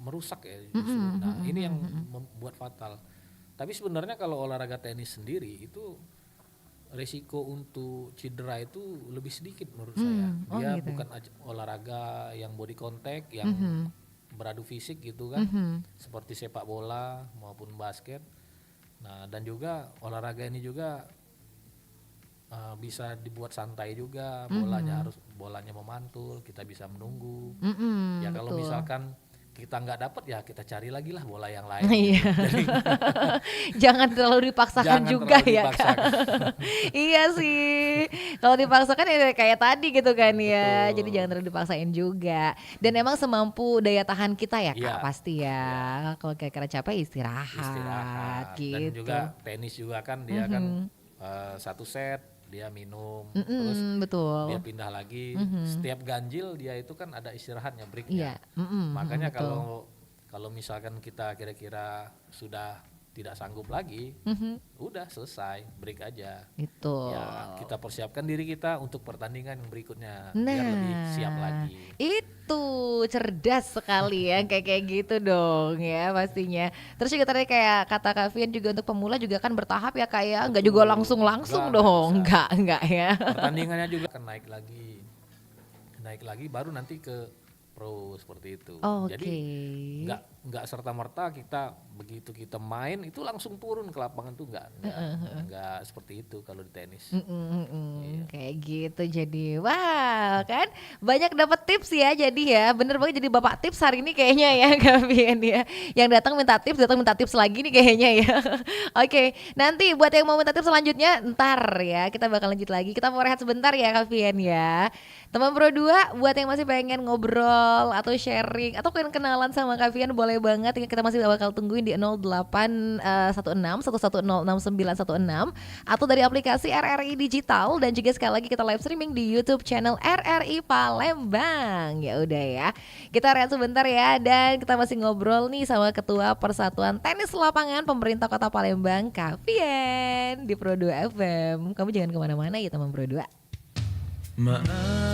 merusak ya justru. Nah, ini yang membuat fatal. Tapi sebenarnya kalau olahraga tenis sendiri itu resiko untuk cedera itu lebih sedikit menurut saya. Dia gitu. bukan olahraga yang body contact, yang beradu fisik gitu kan, seperti sepak bola maupun basket. Nah, dan juga olahraga ini juga bisa dibuat santai juga, bolanya memantul, kita bisa menunggu. Ya kalau Betul. misalkan kita nggak dapat ya kita cari lagi lah bola yang lain. Iya. Jadi, Jangan terlalu dipaksakan jangan juga terlalu ya Kak. dipaksakan. Iya sih. Kalau dipaksakan ya kayak tadi gitu kan ya. Betul. Jadi jangan terlalu dipaksain juga. Dan emang semampu daya tahan kita ya Kak, Iya. pasti ya. Kalau kira-kira capek istirahat gitu. Dan juga tenis juga kan dia kan 1 set dia minum, terus Betul. dia pindah lagi. Setiap ganjil dia itu kan ada istirahatnya, Iya. breaknya. Makanya kalau misalkan kita kira-kira sudah tidak sanggup lagi, udah selesai, break aja. Itu. Ya kita persiapkan diri kita untuk pertandingan yang berikutnya Nah, biar lebih siap lagi. itu cerdas sekali ya, kayak gitu dong ya pastinya. Terus juga tadi kayak kata Kak Vian juga untuk pemula juga kan bertahap ya Kak ya, nggak juga langsung Nggak dong, bisa. nggak ya. Pertandingannya juga akan naik lagi baru nanti ke pro seperti itu. Oke. Jadi nggak serta merta kita begitu kita main itu langsung turun ke lapangan tuh nggak seperti itu kalau di tenis. Iya. Kayak gitu jadi wow kan banyak dapat tips ya, jadi ya bener banget jadi bapak tips hari ini kayaknya ya Kak Vian ya, yang datang minta tips lagi nih kayaknya ya. Oke, nanti buat yang mau minta tips selanjutnya ntar ya kita bakal lanjut lagi, kita mau rehat sebentar ya Kak Vian ya. Teman Pro 2 buat yang masih pengen ngobrol atau sharing atau pengen kenalan sama Kak Vian boleh boleh banget ya, kita masih bakal tungguin di 0816 1106916 atau dari aplikasi RRI Digital, dan juga sekali lagi kita live streaming di YouTube channel RRI Palembang. Ya udah ya. Kita rehat sebentar ya, dan kita masih ngobrol nih sama Ketua Persatuan Tenis Lapangan Pemerintah Kota Palembang, Kavien, di Pro 2 FM. Kamu jangan kemana-mana ya teman Pro 2. Maaf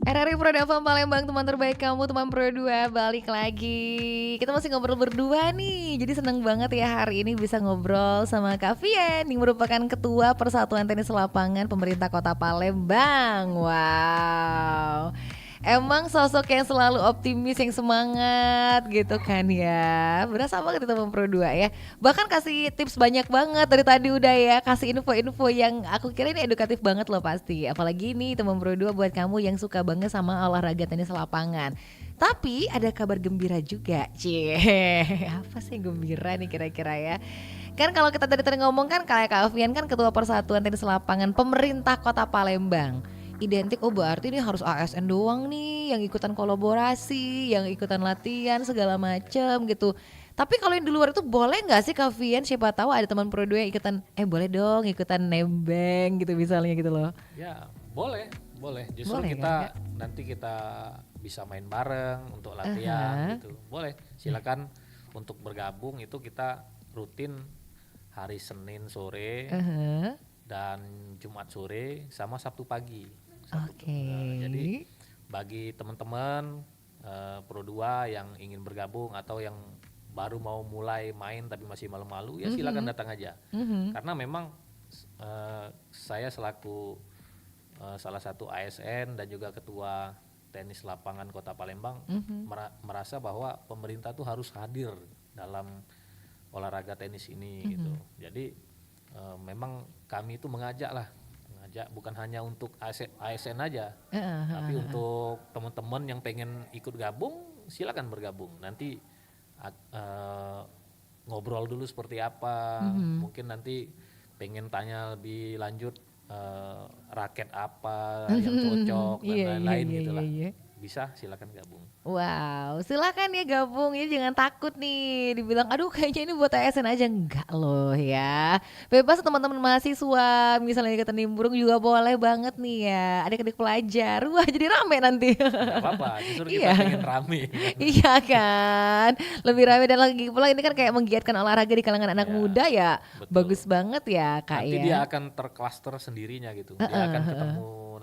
RRI Pro FM Palembang, teman terbaik kamu, teman Pro 2, balik lagi. Kita masih ngobrol berdua nih. Jadi seneng banget ya hari ini bisa ngobrol sama Kak Vien yang merupakan Ketua Persatuan Tenis Lapangan Pemerintah Kota Palembang. Wow. Emang sosok yang selalu optimis, yang semangat gitu kan ya. Berasa banget itu teman Pro 2 ya. Bahkan kasih tips banyak banget dari tadi udah ya. Kasih info-info yang aku kira ini edukatif banget loh pasti. Apalagi nih teman Pro 2 buat kamu yang suka banget sama olahraga tenis lapangan. Tapi ada kabar gembira juga. Cie, apa sih yang gembira nih kira-kira ya? Kan kalau kita tadi ngomong kan kayak Kak Alfian kan Ketua Persatuan Tenis Lapangan Pemerintah Kota Palembang. Identik, oh berarti ini harus ASN doang nih yang ikutan kolaborasi, yang ikutan latihan segala macem gitu. Tapi kalau yang di luar itu boleh nggak sih Kak Vian? Siapa tahu ada teman Pro 2 yang ikutan, boleh dong ikutan nebeng gitu misalnya gitu loh. Ya boleh, boleh. Justru Boleh kita kan, Kak? nanti kita bisa main bareng untuk latihan gitu. Boleh, silakan untuk bergabung. Itu kita rutin hari Senin sore dan Jumat sore sama Sabtu pagi. Oke. Jadi bagi teman-teman Pro 2 yang ingin bergabung atau yang baru mau mulai main tapi masih malu-malu, ya silakan datang aja. Karena memang saya selaku salah satu ASN dan juga ketua tenis lapangan Kota Palembang merasa bahwa pemerintah tuh harus hadir dalam olahraga tenis ini gitu. Jadi memang kami itu mengajak bukan hanya untuk ASN aja, tapi untuk teman-teman yang pengen ikut gabung silakan bergabung. Nanti ngobrol dulu seperti apa, mungkin nanti pengen tanya lebih lanjut raket apa yang cocok dan lain-lain gitulah. Bisa silakan gabung. Wow, silakan ya gabung ya, jangan takut nih dibilang aduh kayaknya ini buat ASN aja, enggak loh ya. Bebas teman-teman mahasiswa misalnya ikutan nimbrung juga boleh banget nih ya. Adik-adik pelajar, wah jadi rame nanti. Gak apa-apa, justru kita pengen rame. Iya kan, lebih rame dan lagi pula ini kan kayak menggiatkan olahraga di kalangan anak muda ya, betul. bagus banget ya Kak Nanti ya. dia akan tercluster sendirinya gitu, dia akan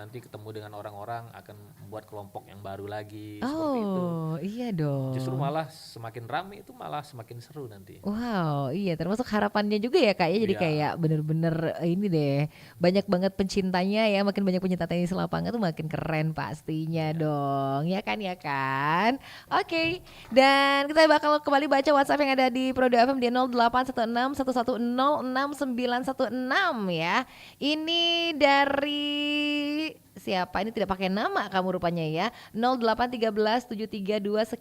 ketemu dengan orang-orang, akan membuat kelompok yang baru lagi seperti itu. Oh iya dong. Justru malah semakin rame itu malah semakin seru nanti. Wow, iya termasuk harapannya juga ya Kak ya. Jadi kayak bener-bener ini deh, banyak banget pencintanya ya, makin banyak pencinta tenis lapangan tuh makin keren pastinya dong. Ya kan. Oke. Dan kita bakal kembali baca WhatsApp yang ada di Pro 2 FM di 0816 1100 6916 ya. Ini dari siapa? Ini tidak pakai nama kamu rupanya ya. 0813 732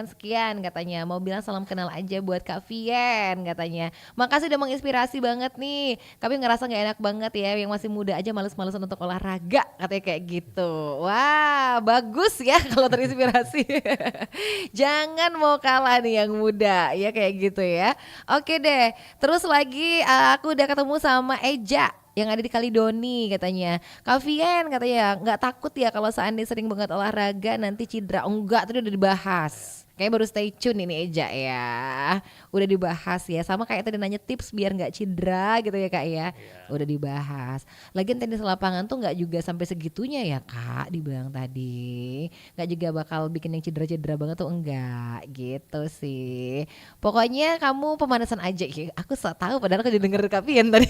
sekian katanya. Mau bilang salam kenal aja buat Kak Vien katanya. Makasih udah menginspirasi banget nih. Kami ngerasa gak enak banget ya yang masih muda aja males-malesan untuk olahraga katanya kayak gitu. Wah bagus ya kalau terinspirasi. Jangan mau kalah nih yang muda ya kayak gitu ya. Oke deh. Terus lagi aku udah ketemu sama Eja yang ada di Kalidoni katanya. Kak Vien katanya nggak takut ya kalau seandainya sering banget olahraga nanti cedera. Oh, enggak, tadi udah dibahas. Kayaknya baru stay tune ini Eja ya. Udah dibahas ya. Sama kayak tadi nanya tips biar nggak cedera gitu ya Kak ya. Udah dibahas. Lagian tenis lapangan tuh nggak juga sampai segitunya ya Kak dibilang tadi. Nggak juga bakal bikin yang cedera-cedera banget tuh enggak gitu sih. Pokoknya kamu pemanasan aja ya. Aku tahu padahal aku jadi denger Kak Vien tadi.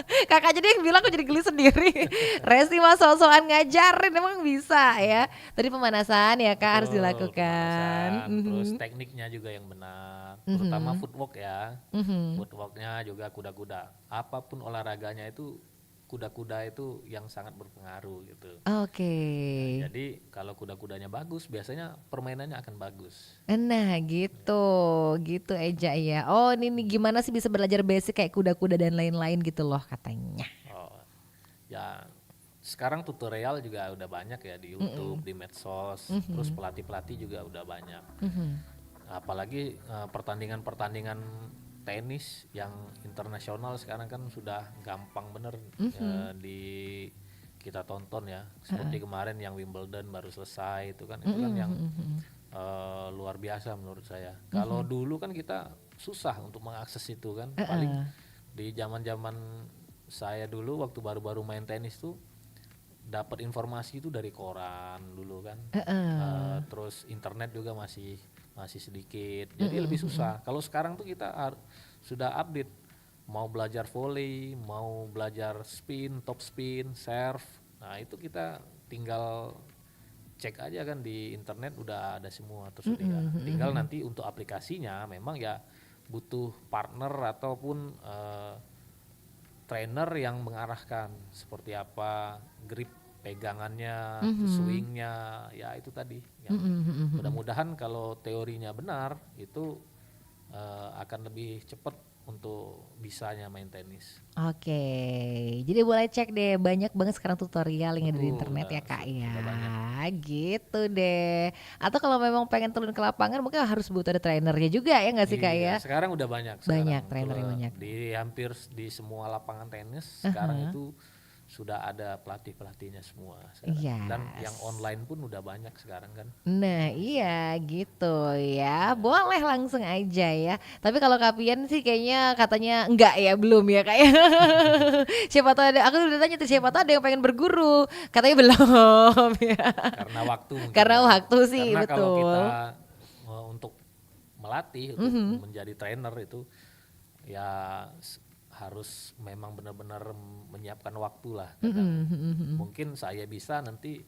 Kakak jadi yang bilang aku jadi geli sendiri. Resti mah so-soan ngajarin emang bisa ya. Tadi pemanasan ya Kak harus dilakukan. Terus tekniknya juga yang benar, terutama footwork ya. Footworknya juga kuda-kuda. Apapun olahraganya itu kuda-kuda itu yang sangat berpengaruh gitu. Oke. Nah, jadi kalau kuda-kudanya bagus, biasanya permainannya akan bagus. Nah gitu Eja ya. Oh ini gimana sih bisa belajar basic kayak kuda-kuda dan lain-lain gitu loh katanya. Oh, ya sekarang tutorial juga udah banyak ya di YouTube, di medsos, terus pelatih-pelatih juga udah banyak. Apalagi pertandingan-pertandingan tenis yang internasional sekarang kan sudah gampang bener di kita tonton ya. Seperti kemarin yang Wimbledon baru selesai itu kan yang luar biasa menurut saya. Kalau dulu kan kita susah untuk mengakses itu kan. Paling di zaman-zaman saya dulu waktu baru-baru main tenis tuh dapat informasi itu dari koran dulu kan. Terus internet juga masih masih sedikit, jadi lebih susah. Kalau sekarang tuh kita sudah update, mau belajar volley, mau belajar spin, top spin, serve, nah itu kita tinggal cek aja kan di internet udah ada semua tersedia. Tinggal nanti untuk aplikasinya memang ya butuh partner ataupun trainer yang mengarahkan seperti apa grip pegangannya, swingnya, ya itu tadi. Yang mudah-mudahan kalau teorinya benar itu akan lebih cepat untuk bisanya main tenis. Oke, jadi boleh cek deh, banyak banget sekarang tutorial yang ada di Betul, internet ya Kak ya, sudah banyak. gitu deh. Atau kalau memang pengen turun ke lapangan mungkin harus butuh ada trainernya juga ya nggak sih Kak ya? Iya, sekarang udah banyak Banyak sekarang. trainernya banyak. Di hampir di semua lapangan tenis sekarang itu sudah ada pelatih-pelatihnya semua sekarang. Dan yang Yes. online pun udah banyak sekarang kan. Nah iya gitu ya, boleh langsung aja ya. Tapi kalau Kak Pian sih kayaknya katanya enggak ya, belum ya Kak ya. Siapa tahu ada, aku udah tanya tuh siapa tahu ada yang pengen berguru, katanya belum ya. Karena waktu mungkin Karena ya. waktu sih, Karena kalau betul. kita untuk melatih untuk menjadi trainer itu ya harus memang benar-benar menyiapkan waktu lah. Kadang mungkin saya bisa, nanti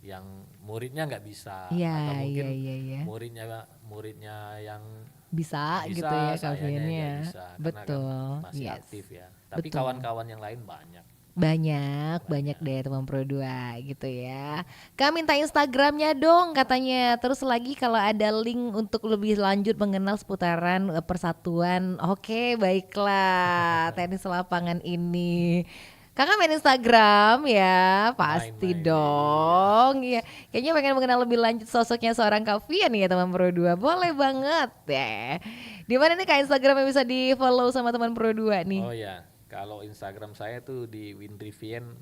yang muridnya nggak bisa, atau Iya, iya, mungkin iya, iya. muridnya muridnya yang Bisa gitu ya bisa, Kak sayanya Pian nggak ya. bisa karena kan Betul, masih yes. aktif ya. Tapi Betul. kawan-kawan yang lain banyak. Banyak deh teman Pro 2 gitu ya. Kak minta Instagramnya dong katanya. Terus lagi kalau ada link untuk lebih lanjut mengenal seputaran persatuan. Oke, baiklah. Tenis lapangan ini. Kakak main Instagram ya, pasti Main-main, dong. Iya, kayaknya pengen mengenal lebih lanjut sosoknya seorang Kavian ya teman Pro 2. Boleh banget deh. Di mana nih Kak Instagramnya bisa di-follow sama teman Pro 2 nih? Oh ya, kalau Instagram saya tuh di Windrivian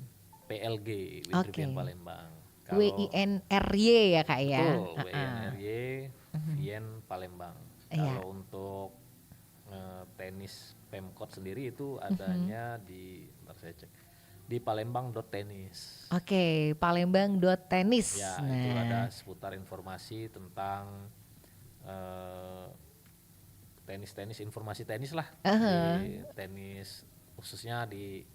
PLG, Oke. Windrivian Palembang. Kalau WINRY ya Kak ya. betul WNRY Vien Palembang. Iya. Kalau untuk tenis Pemkot sendiri itu adanya di, bentar saya cek, di Palembang.tenis. Oke, Palembang.tenis. Ya, itu Nah, ada seputar informasi tentang eh, tenis-tenis, informasi tenis lah, di tenis khususnya di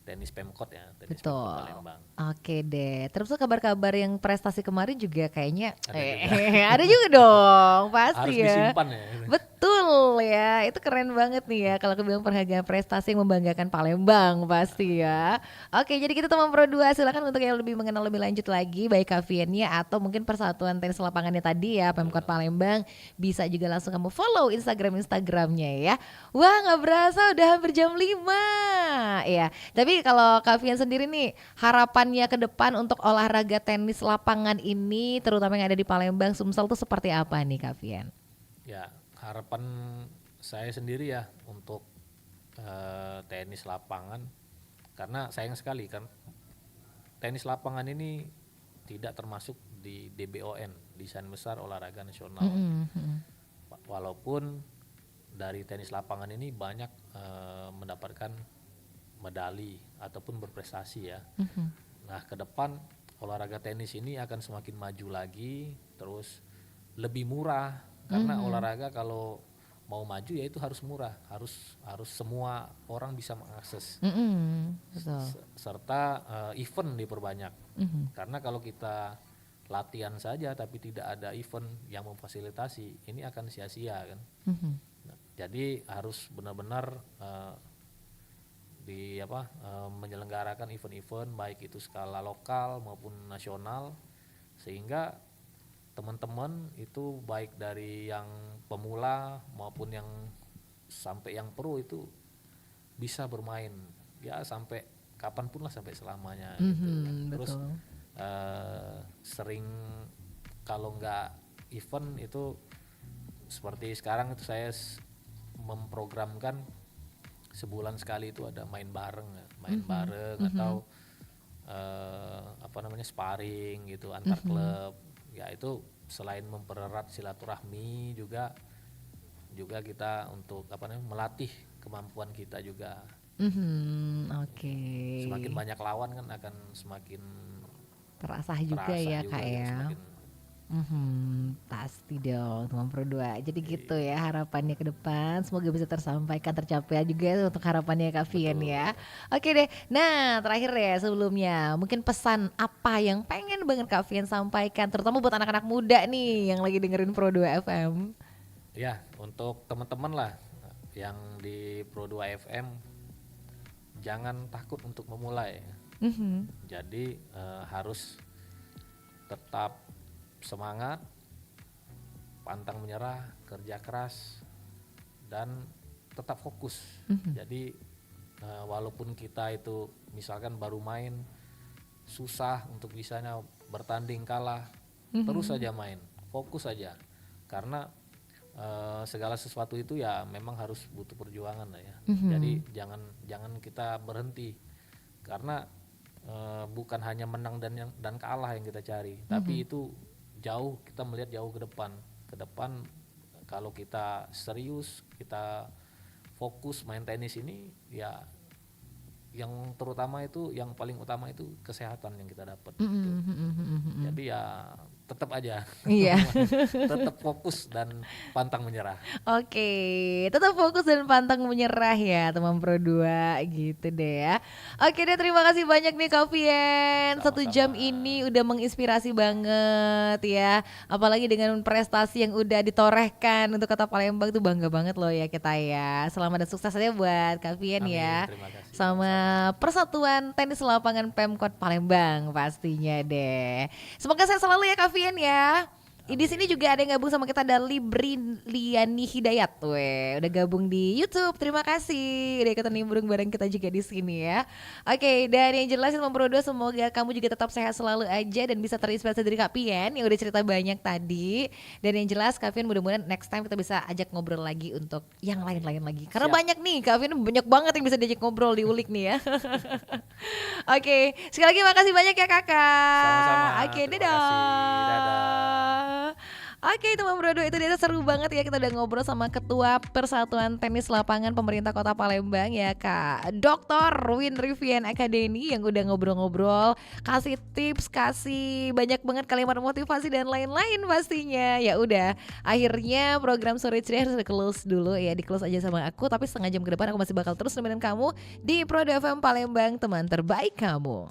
tenis Pemkot ya, tenis Pemkot betul. Palembang. Oke deh. Terus tuh kabar-kabar yang prestasi kemarin juga kayaknya Ada juga. ada juga dong, pasti Harus ya. disimpan ya. Betul ya, itu keren banget nih ya kalau aku bilang penghargaan prestasi yang membanggakan Palembang pasti ya. Oke, jadi kita teman Pro 2 silakan untuk yang lebih mengenal lebih lanjut lagi baik Kaviannya atau mungkin Persatuan Tenis Lapangannya tadi ya Pemkot Palembang, bisa juga langsung kamu follow Instagramnya ya. Wah, nggak berasa udah hampir jam 5 ya. Tapi kalau Kavian sendiri nih harapannya ke depan untuk olahraga tenis lapangan ini terutama yang ada di Palembang Sumsel tuh seperti apa nih Kavian? Ya, harapan saya sendiri ya untuk tenis lapangan, karena sayang sekali kan tenis lapangan ini tidak termasuk di DBON, Desain Besar Olahraga Nasional. Walaupun dari tenis lapangan ini banyak mendapatkan medali ataupun berprestasi ya. Nah, ke depan olahraga tenis ini akan semakin maju lagi, terus lebih murah, karena olahraga kalau mau maju ya itu harus murah, harus semua orang bisa mengakses. Betul. Serta event diperbanyak. Karena kalau kita latihan saja tapi tidak ada event yang memfasilitasi, ini akan sia-sia kan. Nah, jadi harus benar-benar menyelenggarakan event-event baik itu skala lokal maupun nasional, sehingga teman-teman itu baik dari yang pemula maupun yang sampai yang pro itu bisa bermain ya sampai kapanpun lah, sampai selamanya gitu kan. Terus Betul. sering kalau nggak event itu seperti sekarang itu saya memprogramkan sebulan sekali itu ada main bareng atau sparring gitu antar klub ya. Itu selain mempererat silaturahmi juga kita untuk melatih kemampuan kita juga Oke. Semakin banyak lawan kan akan semakin Terasah juga terasa ya juga Kak gitu, ya. semakin Pasti dong teman Pro 2. Jadi gitu ya harapannya ke depan. Semoga bisa tersampaikan, tercapai juga untuk harapannya Kak Vian betul. ya. Oke deh. Nah terakhir ya sebelumnya. Mungkin pesan apa yang pengen banget Kak Vian sampaikan. Terutama buat anak-anak muda nih yang lagi dengerin Pro 2 FM. Ya, untuk teman-teman lah yang di Pro 2 FM, jangan takut untuk memulai. Jadi harus tetap semangat, pantang menyerah, kerja keras, dan tetap fokus. Jadi walaupun kita itu misalkan baru main, susah untuk bisanya bertanding kalah, terus saja main, fokus saja. Karena segala sesuatu itu ya memang harus butuh perjuangan lah ya. Jadi jangan kita berhenti, karena bukan hanya menang dan kalah yang kita cari, tapi itu jauh, kita melihat jauh ke depan. Ke depan kalau kita serius, kita fokus main tenis ini ya, yang terutama itu, yang paling utama itu kesehatan yang kita dapat gitu. Jadi ya tetap aja Iya. tetap fokus dan pantang menyerah. Oke, tetap fokus dan pantang menyerah ya teman Pro 2 gitu deh ya. Oke deh, terima kasih banyak nih Kak Vien. 1 jam Sama-sama. ini udah menginspirasi banget ya. Apalagi dengan prestasi yang udah ditorehkan untuk Kota Palembang tuh bangga banget loh ya kita ya. Selamat dan sukses aja buat Kak Vien Amin, ya. terima kasih. Sama Persatuan Tenis Lapangan Pemkot Palembang pastinya deh. Semoga sehat selalu ya Kak Vien ya. Di sini juga ada yang gabung sama kita, ada Liani Hidayat, udah gabung di YouTube. Terima kasih udah ikutan nimbrung bareng kita juga di sini ya. Oke, dan yang jelas Teman Pro 2, semoga kamu juga tetap sehat selalu aja dan bisa terinspirasi dari Kak Pian yang udah cerita banyak tadi. Dan yang jelas Kak Pian mudah-mudahan next time kita bisa ajak ngobrol lagi untuk yang lain-lain lagi. Karena Siap. banyak nih, Kak Pian banyak banget yang bisa diajak ngobrol, diulik nih ya. Oke, sekali lagi makasih banyak ya Kakak. Sama-sama. Oke, Terima dadah. kasih. Dadah. Oke teman Brodo, itu dia seru banget ya, kita udah ngobrol sama Ketua Persatuan Tenis Lapangan Pemerintah Kota Palembang ya Kak Dr. Win Rivian Akademi, yang udah ngobrol-ngobrol, kasih tips, kasih banyak banget kalimat motivasi dan lain-lain pastinya. Ya udah, akhirnya program Sore Ceria harus di-close dulu ya, di-close aja sama aku, tapi setengah jam ke depan aku masih bakal terus nemenin kamu di Pro 2 FM Palembang, teman terbaik kamu.